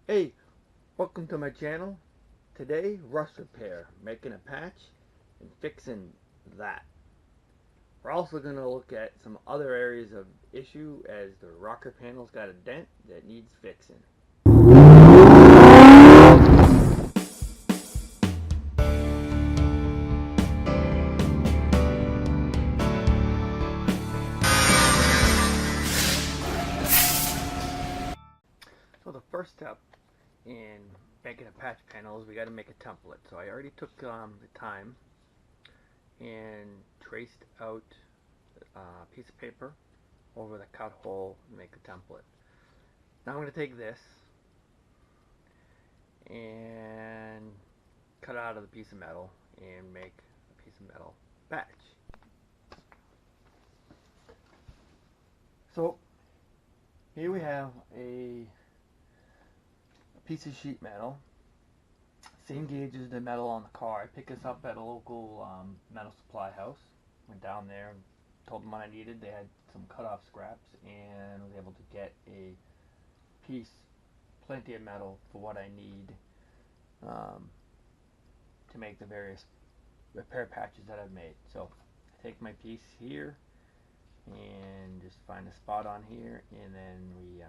Hey, welcome to my channel. Today, rust repair, making a patch and fixing that. We're also going to look at some other areas of issue as the rocker panel's got a dent that needs fixing. So the first step in making a patch panel is we got to make a template. So I already took the time and traced out a piece of paper over the cut hole and make a template. Now I'm going to take this and cut out of the piece of metal and make a piece of metal patch. So here we have a piece of sheet metal, same gauge as the metal on the car. I picked this up at a local metal supply house. Went down there and told them what I needed. They had some cut-off scraps and was able to get a piece, plenty of metal for what I need to make the various repair patches that I've made. So I take my piece here and just find a spot on here, and then we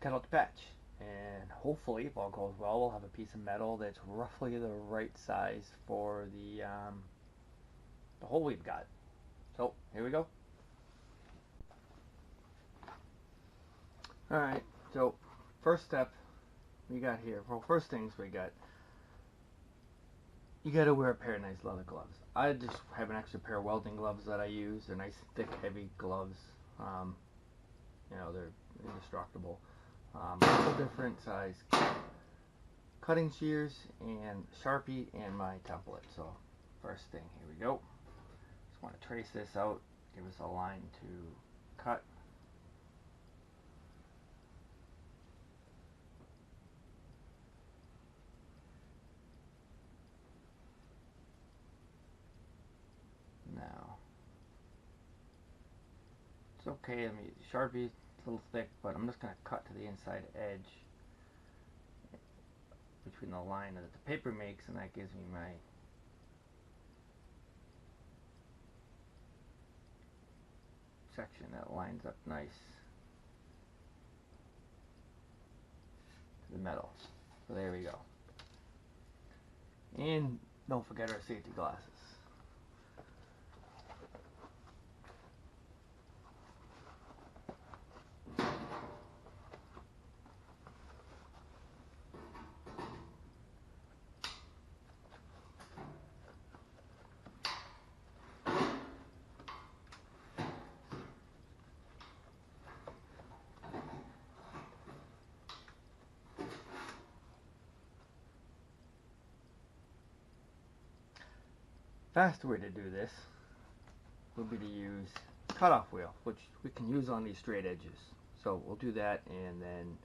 cut out the patch. And hopefully, if all goes well, we'll have a piece of metal that's roughly the right size for the hole we've got. So here we go. All right. So first step we got here. Well, first things we got. You got to wear a pair of nice leather gloves. I just have an extra pair of welding gloves that I use. They're nice, thick, heavy gloves. They're indestructible. Couple different size cutting shears and Sharpie and my template. So first thing, here we go. Just want to trace this out, give us a line to cut. Now it's okay. I mean, Sharpie's a little thick, but I'm just going to cut to the inside edge between the line that the paper makes, and that gives me my section that lines up nice to the metal. So there we go. And don't forget our safety glasses. Faster way to do this would be to use cutoff wheel, which we can use on these straight edges. So we'll do that and then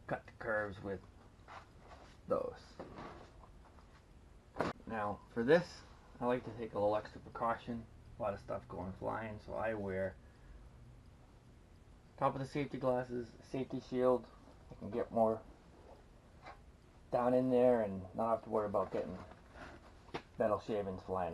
cut the curves with those. Now for this, I like to take a little extra precaution. A lot of stuff going flying, so I wear top of the safety glasses, safety shield. I can get more down in there and not have to worry about getting metal shavings flying.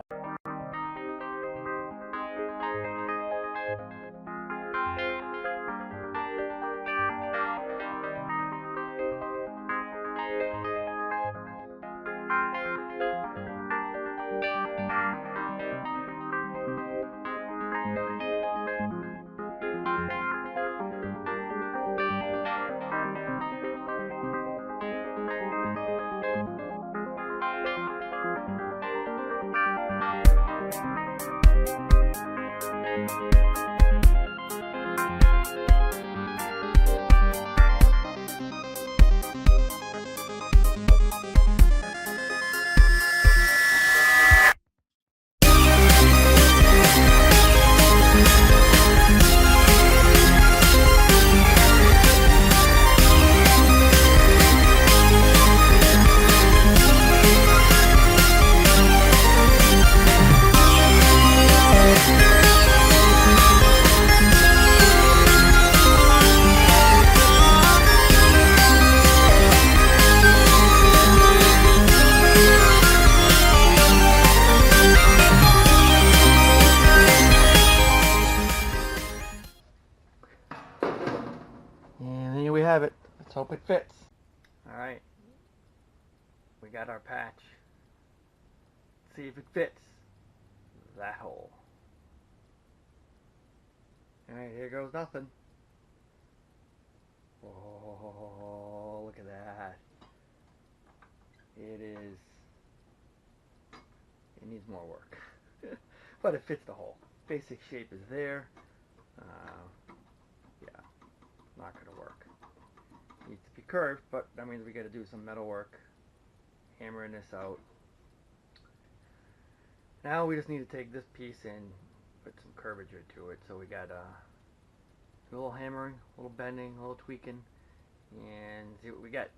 have it. Let's hope it fits. Alright, we got our patch. Let's see if it fits that hole. Alright, here goes nothing. Oh, look at that. It needs more work. But it fits the hole. Basic shape is there. Yeah, not going to work. Needs to be curved, but that means we got to do some metal work. Hammering this out. Now we just need to take this piece and put some curvature to it. So we got a little hammering, a little bending, a little tweaking, and see what we get.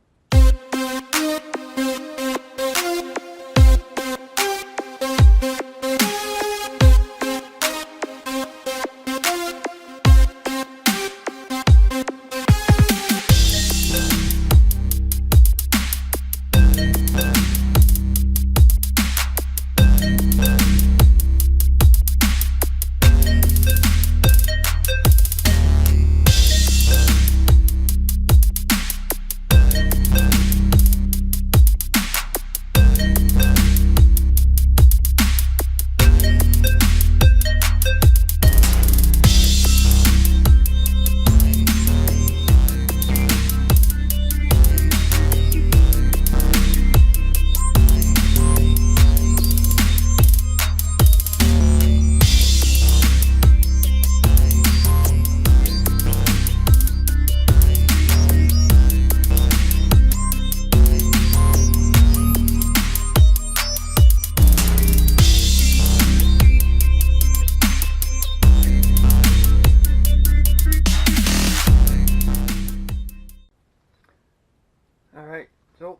Alright, so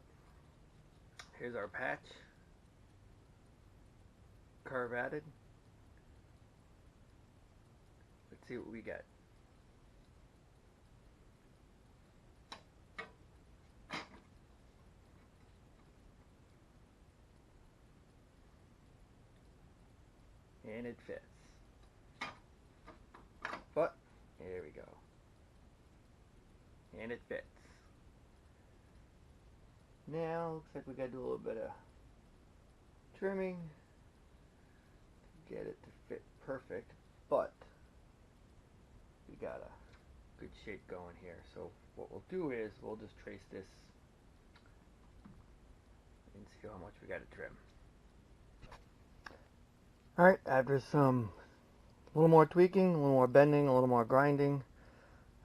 here's our patch. Curve added. Let's see what we get. And it fits. But, here we go. And it fits. Now, looks like we gotta do a little bit of trimming to get it to fit perfect, but we got a good shape going here. So what we'll do is we'll just trace this and see how much we gotta trim. Alright, after some a little more tweaking, a little more bending, a little more grinding,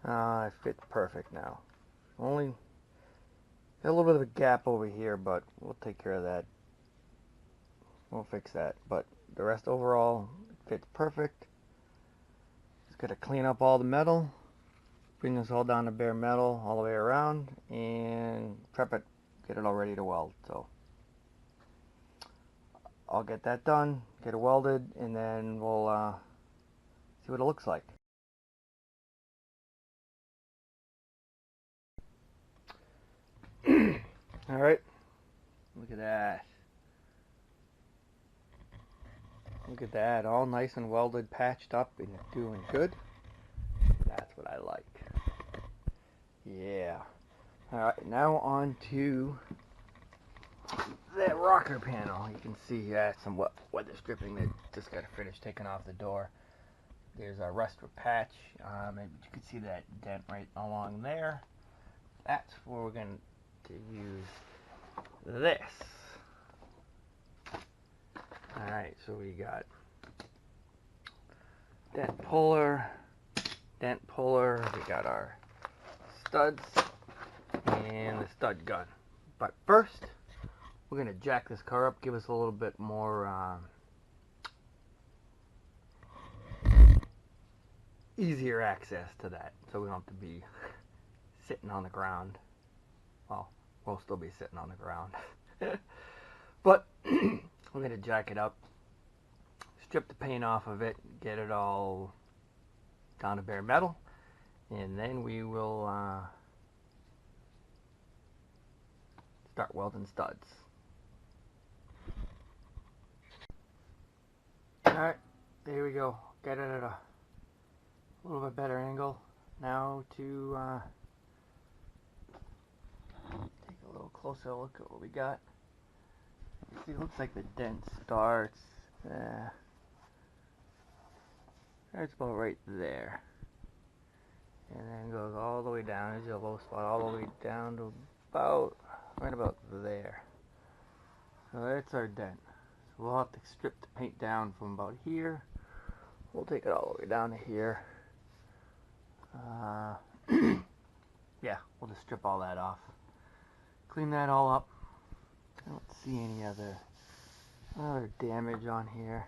it fits perfect now. Only got a little bit of a gap over here, but we'll take care of that. We'll fix that. But the rest overall fits perfect. Just gotta clean up all the metal, bring this all down to bare metal all the way around, and prep it, get it all ready to weld. So I'll get that done, get it welded, and then we'll see what it looks like. Alright, look at that. Look at that, all nice and welded, patched up, and doing good. That's what I like. Yeah. Alright, now on to that rocker panel. You can see some weather stripping that just got to finish taking off the door. There's our rust patch. And you can see that dent right along there. That's where we're going to use this. Alright, so we got dent puller, we got our studs, and the stud gun. But first, we're going to jack this car up, give us a little bit more easier access to that, so we don't have to be sitting on the ground. Well, we'll still be sitting on the ground. But we're going to jack it up, strip the paint off of it, get it all down to bare metal, and then we will start welding studs. Alright, there we go. Get it at a little bit better angle. Now to closer look at what we got. You see, it looks like the dent starts about right there, and then goes all the way down. There's your low spot, all the way down to right about there. So that's our dent. So we'll have to strip the paint down from about here. We'll take it all the way down to here. Yeah, we'll just strip all that off. Clean that all up. I don't see any other damage on here.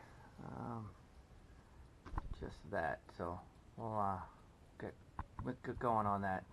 Just that. So we'll get going on that.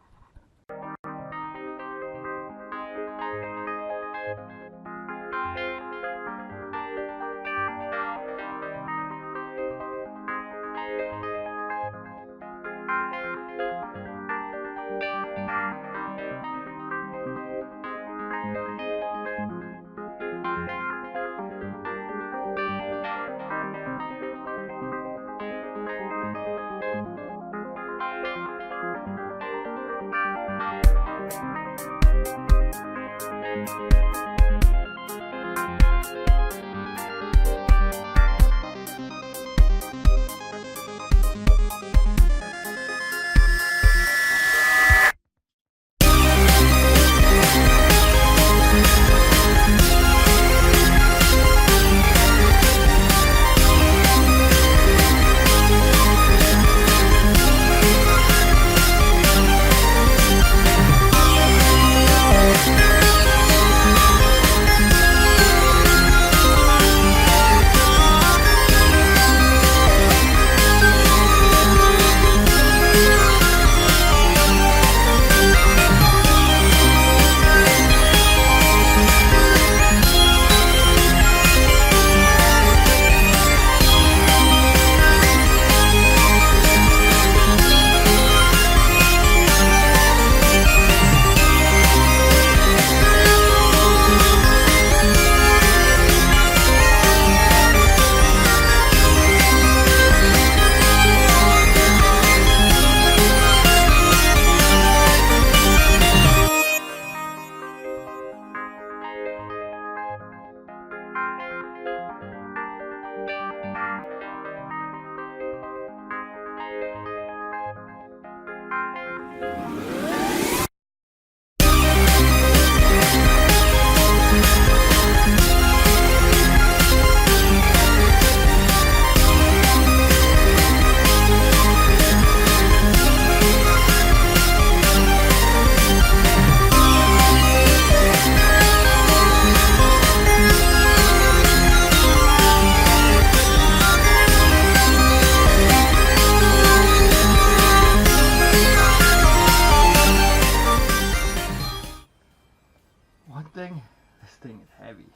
This thing is heavy.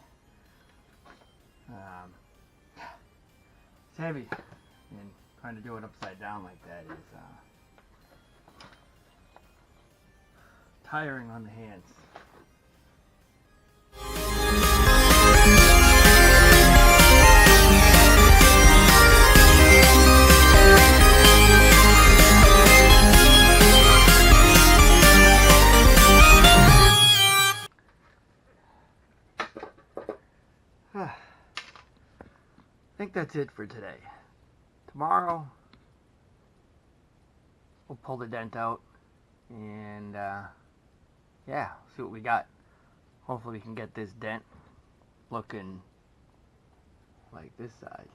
It's heavy, and trying to do it upside down like that is tiring on the hands. I think that's it for today. Tomorrow, we'll pull the dent out and yeah, see what we got. Hopefully we can get this dent looking like this side.